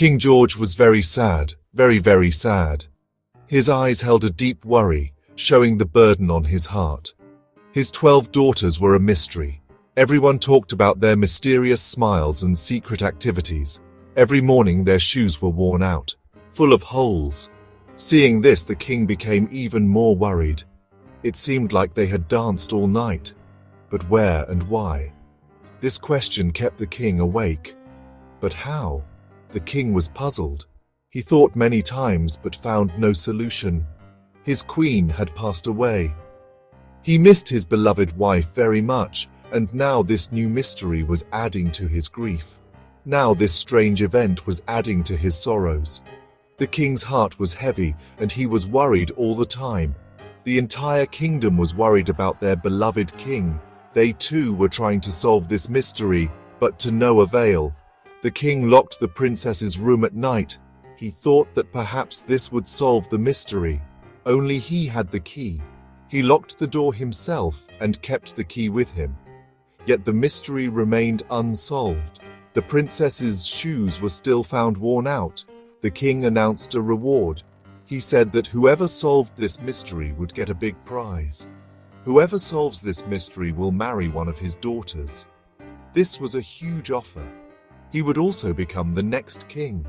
King George was very sad, very sad. His eyes held a deep worry, showing the burden on his heart. His 12 daughters were a mystery. Everyone talked about their mysterious smiles and secret activities. Every morning their shoes were worn out, full of holes. Seeing this, the king became even more worried. It seemed like they had danced all night. But where and why? This question kept the king awake. But how? The king was puzzled. He thought many times but found no solution. His queen had passed away. He missed his beloved wife very much, and now this new mystery was adding to his grief. Now this strange event was adding to his sorrows. The king's heart was heavy, and he was worried all the time. The entire kingdom was worried about their beloved king. They too were trying to solve this mystery, but to no avail. The king locked the princess's room at night. He thought that perhaps this would solve the mystery. Only he had the key. He locked the door himself and kept the key with him. Yet the mystery remained unsolved. The princess's shoes were still found worn out. The king announced a reward. He said that whoever solved this mystery would get a big prize. Whoever solves this mystery will marry one of his daughters. This was a huge offer. He would also become the next king.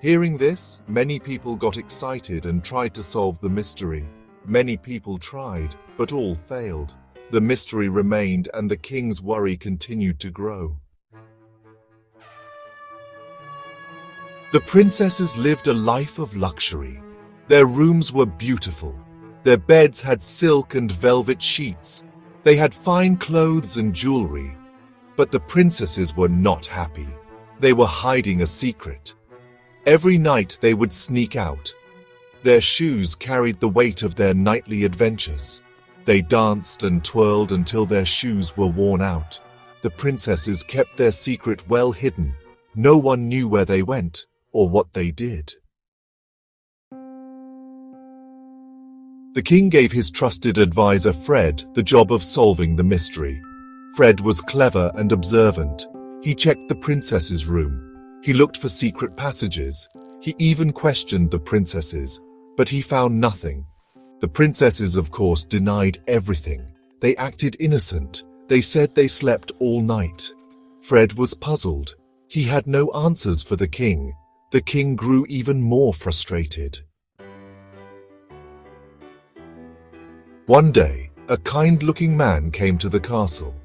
Hearing this, many people got excited and tried to solve the mystery. Many people tried, but all failed. The mystery remained, and the king's worry continued to grow. The princesses lived a life of luxury. Their rooms were beautiful. Their beds had silk and velvet sheets. They had fine clothes and jewelry. But the princesses were not happy. They were hiding a secret. Every night they would sneak out. Their shoes carried the weight of their nightly adventures. They danced and twirled until their shoes were worn out. The princesses kept their secret well hidden. No one knew where they went or what they did. The king gave his trusted advisor Fred the job of solving the mystery. Fred was clever and observant. He checked the princess's room. He looked for secret passages. He even questioned the princesses, but he found nothing. The princesses, of course, denied everything. They acted innocent. They said they slept all night. Fred was puzzled. He had no answers for the king. The king grew even more frustrated. One day, a kind-looking man came to the castle.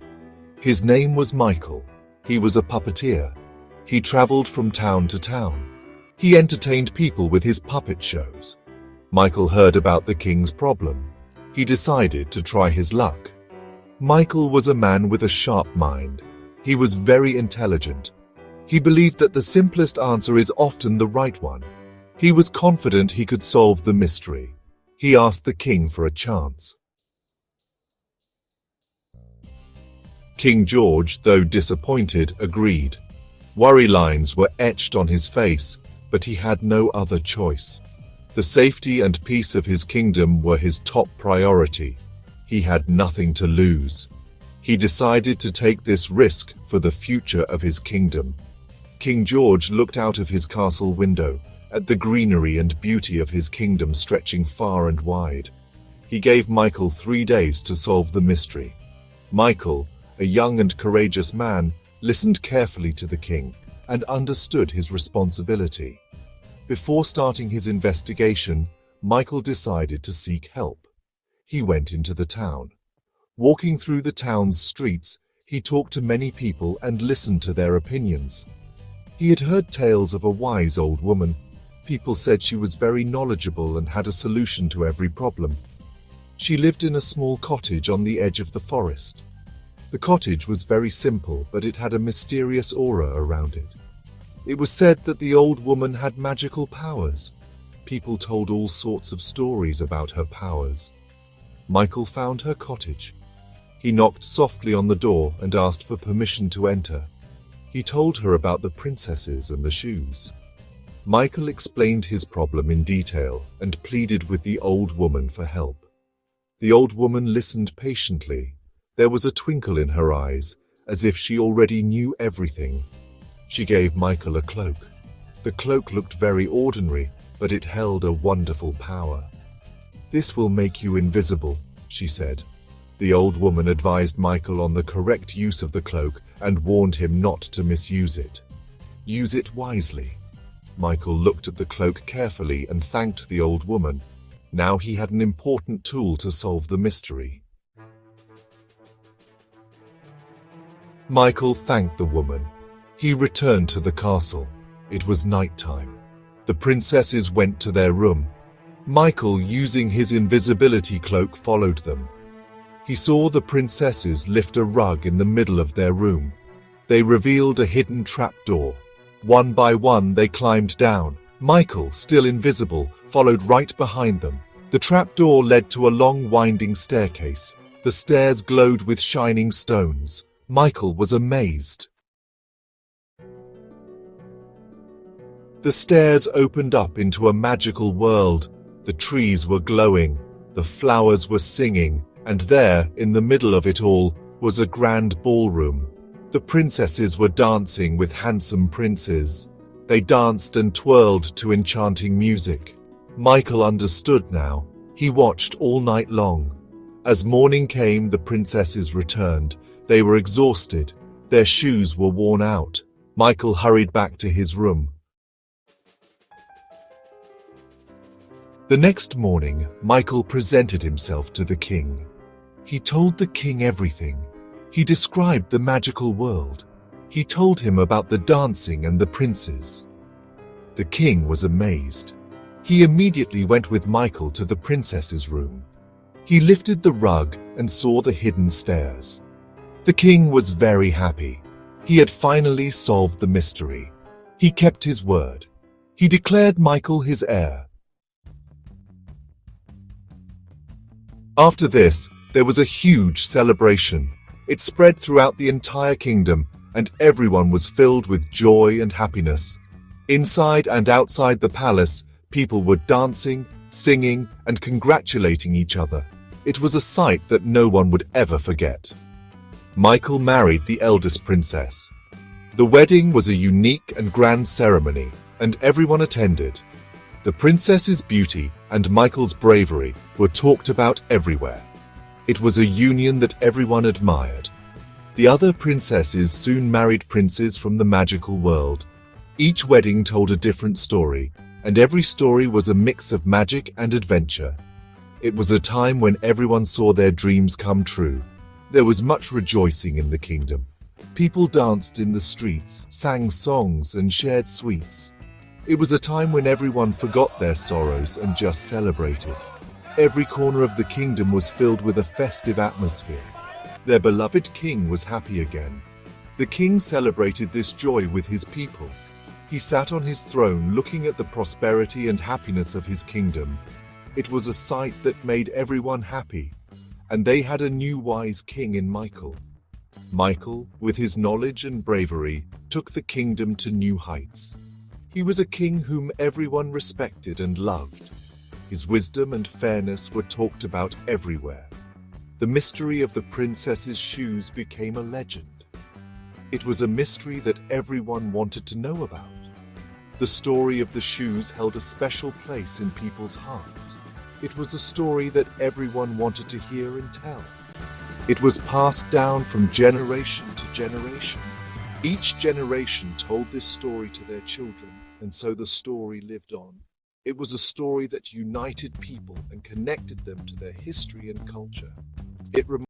His name was Michael. He was a puppeteer. He traveled from town to town. He entertained people with his puppet shows. Michael heard about the king's problem. He decided to try his luck. Michael was a man with a sharp mind. He was very intelligent. He believed that the simplest answer is often the right one. He was confident he could solve the mystery. He asked the king for a chance. King George, though disappointed, agreed. Worry lines were etched on his face, but he had no other choice. The safety and peace of his kingdom were his top priority. He had nothing to lose. He decided to take this risk for the future of his kingdom. King George looked out of his castle window at the greenery and beauty of his kingdom stretching far and wide. He gave Michael 3 days to solve the mystery. Michael, a young and courageous man, listened carefully to the king and understood his responsibility. Before starting his investigation, Michael decided to seek help. He went into the town. Walking through the town's streets, he talked to many people and listened to their opinions. He had heard tales of a wise old woman. People said she was very knowledgeable and had a solution to every problem. She lived in a small cottage on the edge of the forest. The cottage was very simple, but it had a mysterious aura around it. It was said that the old woman had magical powers. People told all sorts of stories about her powers. Michael found her cottage. He knocked softly on the door and asked for permission to enter. He told her about the princesses and the shoes. Michael explained his problem in detail and pleaded with the old woman for help. The old woman listened patiently. There was a twinkle in her eyes, as if she already knew everything. She gave Michael a cloak. The cloak looked very ordinary, but it held a wonderful power. "This will make you invisible," she said. The old woman advised Michael on the correct use of the cloak and warned him not to misuse it. "Use it wisely." Michael looked at the cloak carefully and thanked the old woman. Now he had an important tool to solve the mystery. Michael thanked the woman. He returned to the castle. It was night time. The princesses went to their room. Michael, using his invisibility cloak, followed them. He saw the princesses lift a rug in the middle of their room. They revealed a hidden trapdoor. One by one they climbed down. Michael, still invisible, followed right behind them. The trapdoor led to a long winding staircase. The stairs glowed with shining stones. Michael was amazed. The stairs opened up into a magical world. The trees were glowing, the flowers were singing, and there, in the middle of it all, was a grand ballroom. The princesses were dancing with handsome princes. They danced and twirled to enchanting music. Michael understood now. He watched all night long. As morning came, the princesses returned. They were exhausted. Their shoes were worn out. Michael hurried back to his room. The next morning, Michael presented himself to the king. He told the king everything. He described the magical world. He told him about the dancing and the princes. The king was amazed. He immediately went with Michael to the princess's room. He lifted the rug and saw the hidden stairs. The king was very happy. He had finally solved the mystery. He kept his word. He declared Michael his heir. After this, there was a huge celebration. It spread throughout the entire kingdom, and everyone was filled with joy and happiness. Inside and outside the palace, people were dancing, singing, and congratulating each other. It was a sight that no one would ever forget. Michael married the eldest princess. The wedding was a unique and grand ceremony, and everyone attended. The princess's beauty and Michael's bravery were talked about everywhere. It was a union that everyone admired. The other princesses soon married princes from the magical world. Each wedding told a different story, and every story was a mix of magic and adventure. It was a time when everyone saw their dreams come true. There was much rejoicing in the kingdom. People danced in the streets, sang songs, and shared sweets. It was a time when everyone forgot their sorrows and just celebrated. Every corner of the kingdom was filled with a festive atmosphere. Their beloved king was happy again. The king celebrated this joy with his people. He sat on his throne looking at the prosperity and happiness of his kingdom. It was a sight that made everyone happy, and they had a new wise king in Michael. Michael, with his knowledge and bravery, took the kingdom to new heights. He was a king whom everyone respected and loved. His wisdom and fairness were talked about everywhere. The mystery of the princess's shoes became a legend. It was a mystery that everyone wanted to know about. The story of the shoes held a special place in people's hearts. It was a story that everyone wanted to hear and tell. It was passed down from generation to generation. Each generation told this story to their children, and so the story lived on. It was a story that united people and connected them to their history and culture. It